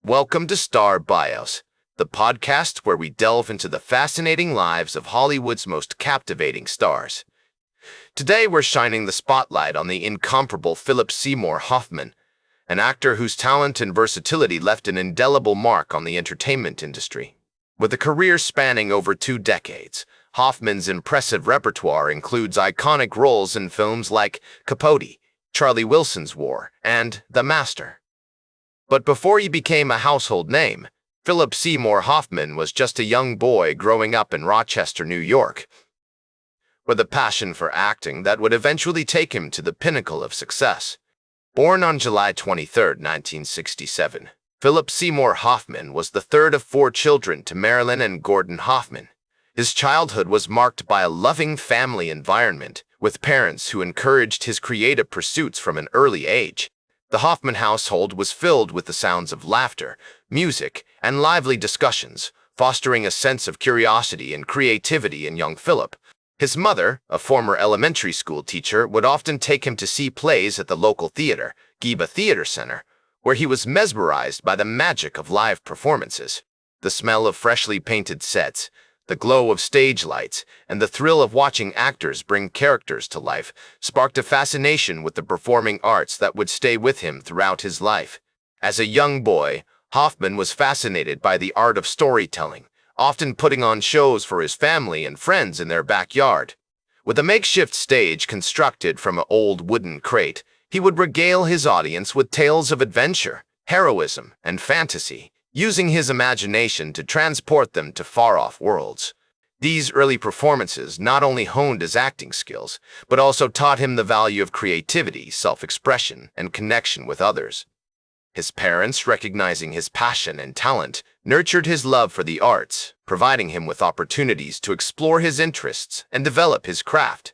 Welcome to Star Bios, the podcast where we delve into the fascinating lives of Hollywood's most captivating stars. Today we're shining the spotlight on the incomparable Philip Seymour Hoffman, an actor whose talent and versatility left an indelible mark on the entertainment industry. With a career spanning over 2 decades, Hoffman's impressive repertoire includes iconic roles in films like Capote, Charlie Wilson's War, and The Master. But before he became a household name, Philip Seymour Hoffman was just a young boy growing up in Rochester, New York, with a passion for acting that would eventually take him to the pinnacle of success. Born on July 23, 1967, Philip Seymour Hoffman was the third of 4 children to Marilyn and Gordon Hoffman. His childhood was marked by a loving family environment, with parents who encouraged his creative pursuits from an early age. The Hoffman household was filled with the sounds of laughter, music, and lively discussions, fostering a sense of curiosity and creativity in young Philip. His mother, a former elementary school teacher, would often take him to see plays at the local theater, Geba Theater Center, where he was mesmerized by the magic of live performances. The smell of freshly painted sets, the glow of stage lights, and the thrill of watching actors bring characters to life sparked a fascination with the performing arts that would stay with him throughout his life. As a young boy, Hoffman was fascinated by the art of storytelling, often putting on shows for his family and friends in their backyard. With a makeshift stage constructed from an old wooden crate, he would regale his audience with tales of adventure, heroism, and fantasy, using his imagination to transport them to far-off worlds. These early performances not only honed his acting skills, but also taught him the value of creativity, self-expression, and connection with others. His parents, recognizing his passion and talent, nurtured his love for the arts, providing him with opportunities to explore his interests and develop his craft.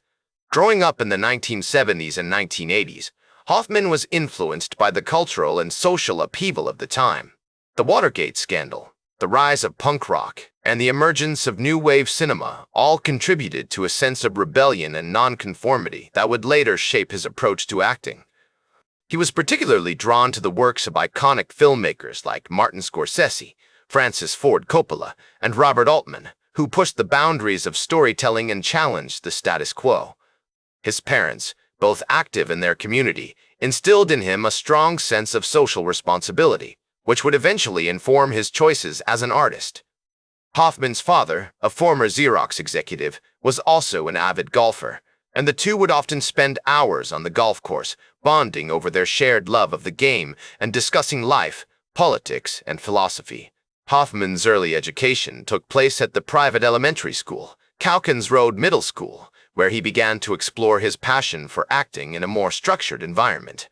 Growing up in the 1970s and 1980s, Hoffman was influenced by the cultural and social upheaval of the time. The Watergate scandal, the rise of punk rock, and the emergence of new wave cinema all contributed to a sense of rebellion and nonconformity that would later shape his approach to acting. He was particularly drawn to the works of iconic filmmakers like Martin Scorsese, Francis Ford Coppola, and Robert Altman, who pushed the boundaries of storytelling and challenged the status quo. His parents, both active in their community, instilled in him a strong sense of social responsibility, which would eventually inform his choices as an artist. Hoffman's father, a former Xerox executive, was also an avid golfer, and the two would often spend hours on the golf course, bonding over their shared love of the game and discussing life, politics, and philosophy. Hoffman's early education took place at the private elementary school, Calkins Road Middle School, where he began to explore his passion for acting in a more structured environment.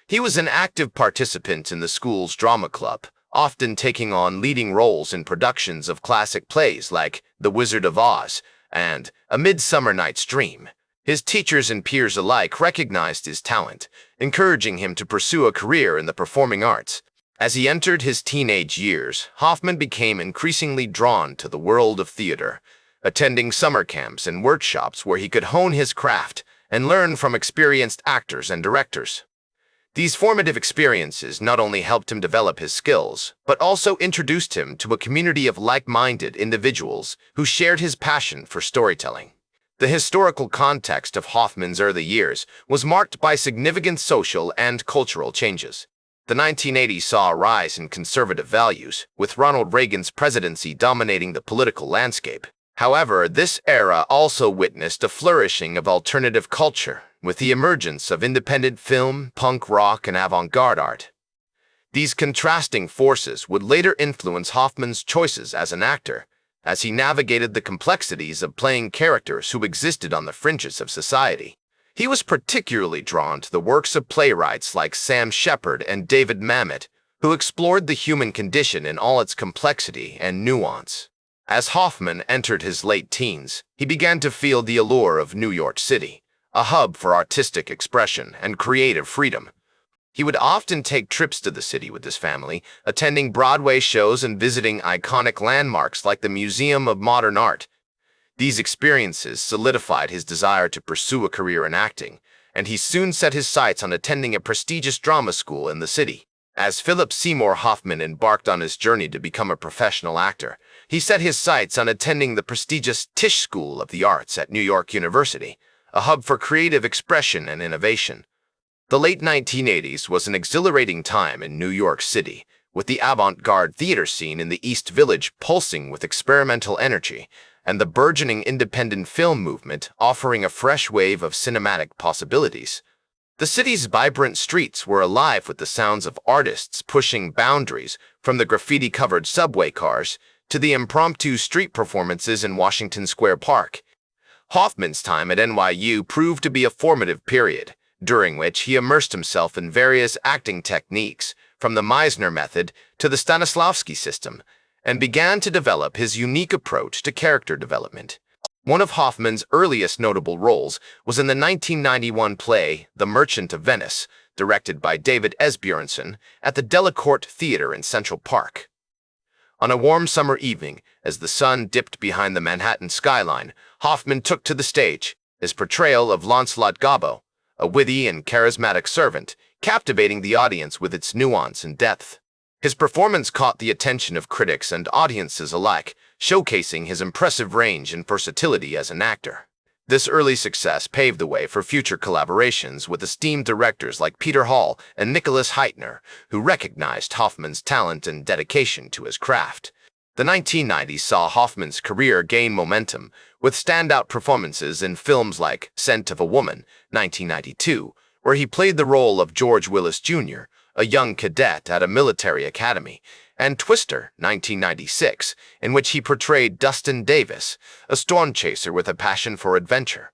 He was an active participant in the school's drama club, often taking on leading roles in productions of classic plays like The Wizard of Oz and A Midsummer Night's Dream. His teachers and peers alike recognized his talent, encouraging him to pursue a career in the performing arts. As he entered his teenage years, Hoffman became increasingly drawn to the world of theater, attending summer camps and workshops where he could hone his craft and learn from experienced actors and directors. These formative experiences not only helped him develop his skills, but also introduced him to a community of like-minded individuals who shared his passion for storytelling. The historical context of Hoffman's early years was marked by significant social and cultural changes. The 1980s saw a rise in conservative values, with Ronald Reagan's presidency dominating the political landscape. However, this era also witnessed a flourishing of alternative culture, with the emergence of independent film, punk rock, and avant-garde art. These contrasting forces would later influence Hoffman's choices as an actor, as he navigated the complexities of playing characters who existed on the fringes of society. He was particularly drawn to the works of playwrights like Sam Shepard and David Mamet, who explored the human condition in all its complexity and nuance. As Hoffman entered his late teens, he began to feel the allure of New York City, a hub for artistic expression and creative freedom. He would often take trips to the city with his family, attending Broadway shows and visiting iconic landmarks like the Museum of Modern Art. These experiences solidified his desire to pursue a career in acting, and he soon set his sights on attending a prestigious drama school in the city. As Philip Seymour Hoffman embarked on his journey to become a professional actor, he set his sights on attending the prestigious Tisch School of the Arts at New York University, a hub for creative expression and innovation. The late 1980s was an exhilarating time in New York City, with the avant-garde theater scene in the East Village pulsing with experimental energy, and the burgeoning independent film movement offering a fresh wave of cinematic possibilities. The city's vibrant streets were alive with the sounds of artists pushing boundaries, from the graffiti-covered subway cars to the impromptu street performances in Washington Square Park. Hoffman's time at NYU proved to be a formative period, during which he immersed himself in various acting techniques, from the Meisner method to the Stanislavski system, and began to develop his unique approach to character development. One of Hoffman's earliest notable roles was in the 1991 play The Merchant of Venice, directed by David Esbjörnsson at the Delacorte Theater in Central Park. On a warm summer evening, as the sun dipped behind the Manhattan skyline, Hoffman took to the stage, his portrayal of Lancelot Gobbo, a witty and charismatic servant, captivating the audience with its nuance and depth. His performance caught the attention of critics and audiences alike, showcasing his impressive range and versatility as an actor. This early success paved the way for future collaborations with esteemed directors like Peter Hall and Nicholas Heitner, who recognized Hoffman's talent and dedication to his craft. The 1990s saw Hoffman's career gain momentum, with standout performances in films like Scent of a Woman, 1992, where he played the role of George Willis Jr., a young cadet at a military academy, and Twister, 1996, in which he portrayed Dustin Davis, a storm chaser with a passion for adventure.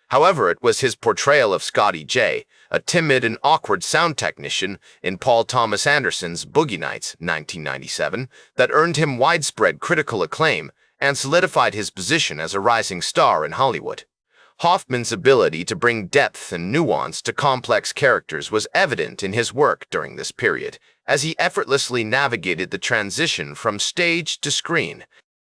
However, it was his portrayal of Scotty J., a timid and awkward sound technician in Paul Thomas Anderson's Boogie Nights, 1997, that earned him widespread critical acclaim and solidified his position as a rising star in Hollywood. Hoffman's ability to bring depth and nuance to complex characters was evident in his work during this period, as he effortlessly navigated the transition from stage to screen.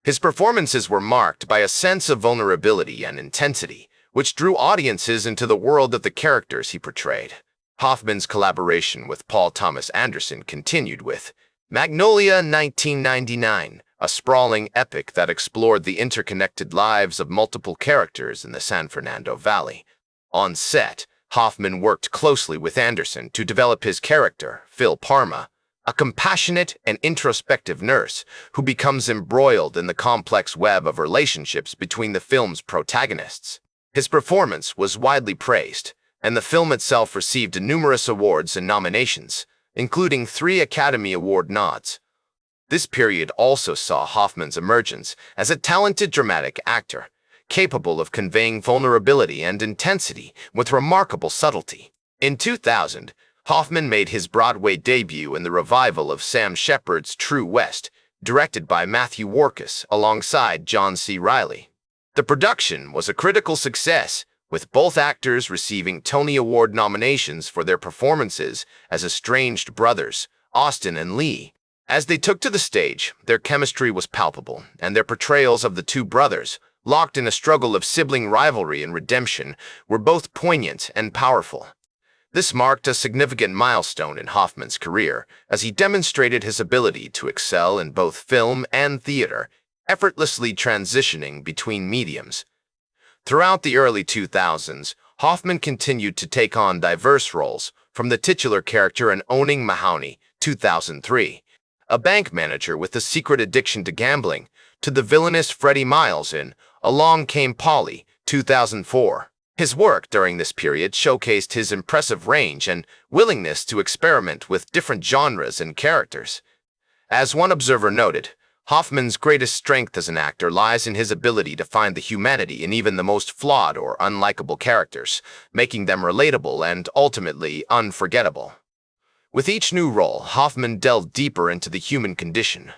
His performances were marked by a sense of vulnerability and intensity, which drew audiences into the world of the characters he portrayed. Hoffman's collaboration with Paul Thomas Anderson continued with Magnolia 1999, a sprawling epic that explored the interconnected lives of multiple characters in the San Fernando Valley. On set, Hoffman worked closely with Anderson to develop his character, Phil Parma, a compassionate and introspective nurse who becomes embroiled in the complex web of relationships between the film's protagonists. His performance was widely praised, and the film itself received numerous awards and nominations, including 3 Academy Award nods. This period also saw Hoffman's emergence as a talented dramatic actor, capable of conveying vulnerability and intensity with remarkable subtlety. In 2000, Hoffman made his Broadway debut in the revival of Sam Shepard's True West, directed by Matthew Warchus alongside John C. Reilly. The production was a critical success, with both actors receiving Tony Award nominations for their performances as estranged brothers, Austin and Lee. As they took to the stage, their chemistry was palpable, and their portrayals of the two brothers, locked in a struggle of sibling rivalry and redemption, were both poignant and powerful. This marked a significant milestone in Hoffman's career, as he demonstrated his ability to excel in both film and theater, effortlessly transitioning between mediums. Throughout the early 2000s, Hoffman continued to take on diverse roles, from the titular character in Owning Mahoney, 2003, a bank manager with a secret addiction to gambling, to the villainous Freddie Miles in Along Came Polly, 2004. His work during this period showcased his impressive range and willingness to experiment with different genres and characters. As one observer noted, Hoffman's greatest strength as an actor lies in his ability to find the humanity in even the most flawed or unlikable characters, making them relatable and ultimately unforgettable. With each new role, Hoffman delved deeper into the human condition,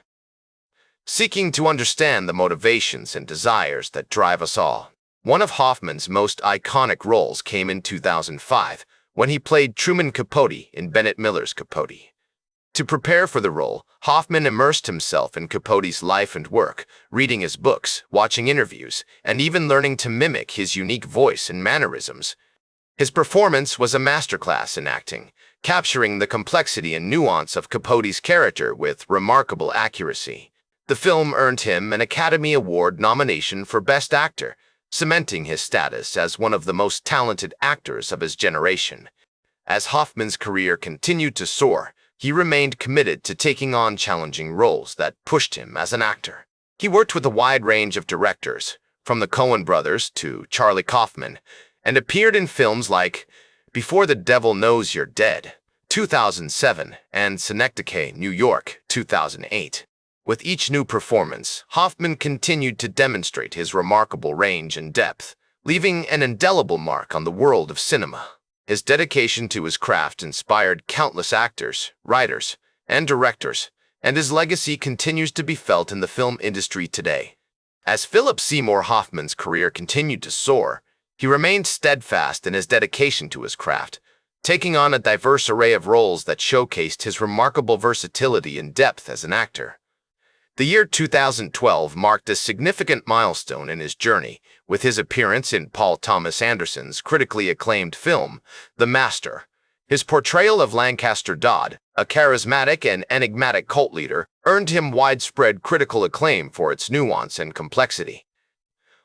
seeking to understand the motivations and desires that drive us all. One of Hoffman's most iconic roles came in 2005, when he played Truman Capote in Bennett Miller's Capote. To prepare for the role, Hoffman immersed himself in Capote's life and work, reading his books, watching interviews, and even learning to mimic his unique voice and mannerisms. His performance was a masterclass in acting, capturing the complexity and nuance of Capote's character with remarkable accuracy. The film earned him an Academy Award nomination for Best Actor, cementing his status as one of the most talented actors of his generation. As Hoffman's career continued to soar, he remained committed to taking on challenging roles that pushed him as an actor. He worked with a wide range of directors, from the Coen brothers to Charlie Kaufman, and appeared in films like Before the Devil Knows You're Dead, 2007, and Synecdoche, New York, 2008. With each new performance, Hoffman continued to demonstrate his remarkable range and depth, leaving an indelible mark on the world of cinema. His dedication to his craft inspired countless actors, writers, and directors, and his legacy continues to be felt in the film industry today. As Philip Seymour Hoffman's career continued to soar, he remained steadfast in his dedication to his craft, taking on a diverse array of roles that showcased his remarkable versatility and depth as an actor. The year 2012 marked a significant milestone in his journey, with his appearance in Paul Thomas Anderson's critically acclaimed film, The Master. His portrayal of Lancaster Dodd, a charismatic and enigmatic cult leader, earned him widespread critical acclaim for its nuance and complexity.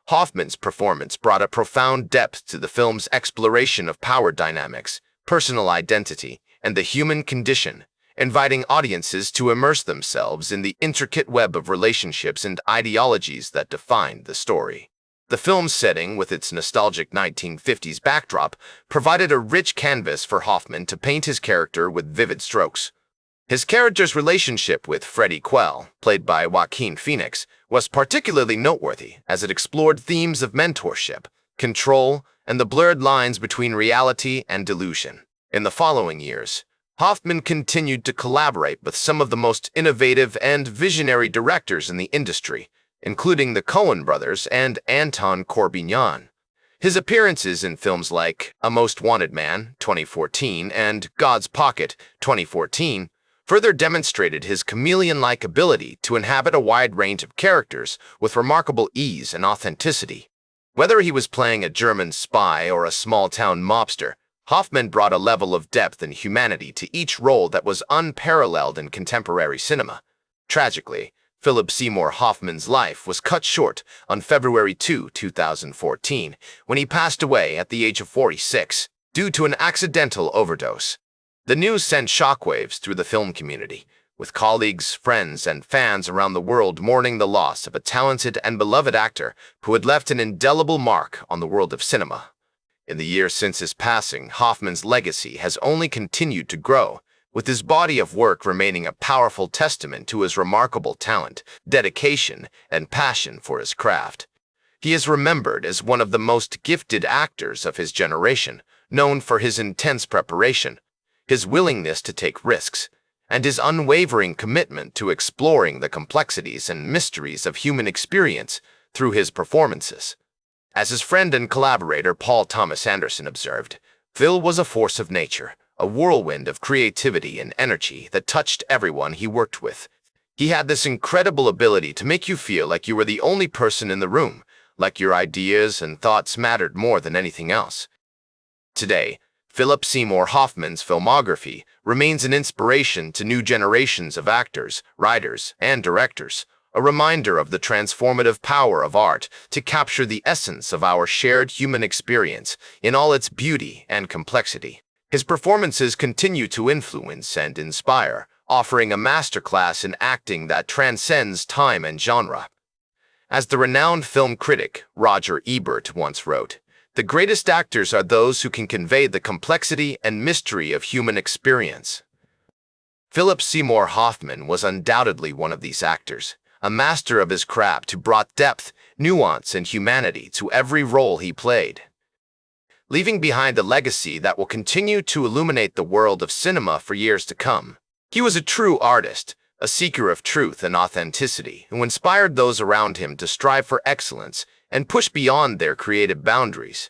Hoffman's performance brought a profound depth to the film's exploration of power dynamics, personal identity, and the human condition, inviting audiences to immerse themselves in the intricate web of relationships and ideologies that defined the story. The film's setting, with its nostalgic 1950s backdrop, provided a rich canvas for Hoffman to paint his character with vivid strokes. His character's relationship with Freddie Quell, played by Joaquin Phoenix, was particularly noteworthy as it explored themes of mentorship, control, and the blurred lines between reality and delusion. In the following years, Hoffman continued to collaborate with some of the most innovative and visionary directors in the industry, including the Coen brothers and Anton Corbijn. His appearances in films like A Most Wanted Man, 2014, and God's Pocket, 2014, further demonstrated his chameleon-like ability to inhabit a wide range of characters with remarkable ease and authenticity. Whether he was playing a German spy or a small-town mobster, Hoffman brought a level of depth and humanity to each role that was unparalleled in contemporary cinema. Tragically, Philip Seymour Hoffman's life was cut short on February 2, 2014, when he passed away at the age of 46 due to an accidental overdose. The news sent shockwaves through the film community, with colleagues, friends, and fans around the world mourning the loss of a talented and beloved actor who had left an indelible mark on the world of cinema. In the years since his passing, Hoffman's legacy has only continued to grow, with his body of work remaining a powerful testament to his remarkable talent, dedication, and passion for his craft. He is remembered as one of the most gifted actors of his generation, known for his intense preparation, his willingness to take risks, and his unwavering commitment to exploring the complexities and mysteries of human experience through his performances. As his friend and collaborator Paul Thomas Anderson observed, Phil was a force of nature, a whirlwind of creativity and energy that touched everyone he worked with. He had this incredible ability to make you feel like you were the only person in the room, like your ideas and thoughts mattered more than anything else. Today, Philip Seymour Hoffman's filmography remains an inspiration to new generations of actors, writers, and directors, a reminder of the transformative power of art to capture the essence of our shared human experience in all its beauty and complexity. His performances continue to influence and inspire, offering a masterclass in acting that transcends time and genre. As the renowned film critic Roger Ebert once wrote, "The greatest actors are those who can convey the complexity and mystery of human experience." Philip Seymour Hoffman was undoubtedly one of these actors, a master of his craft who brought depth, nuance, and humanity to every role he played, leaving behind a legacy that will continue to illuminate the world of cinema for years to come. He was a true artist, a seeker of truth and authenticity, who inspired those around him to strive for excellence and push beyond their creative boundaries.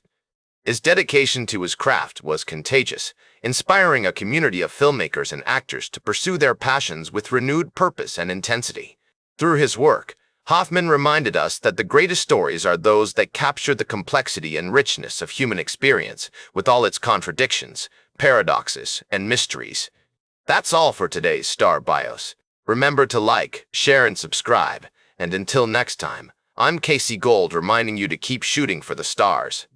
His dedication to his craft was contagious, inspiring a community of filmmakers and actors to pursue their passions with renewed purpose and intensity. Through his work, Hoffman reminded us that the greatest stories are those that capture the complexity and richness of human experience, with all its contradictions, paradoxes, and mysteries. That's all for today's Star Bios. Remember to like, share, and subscribe. And until next time, I'm Casey Gold reminding you to keep shooting for the stars.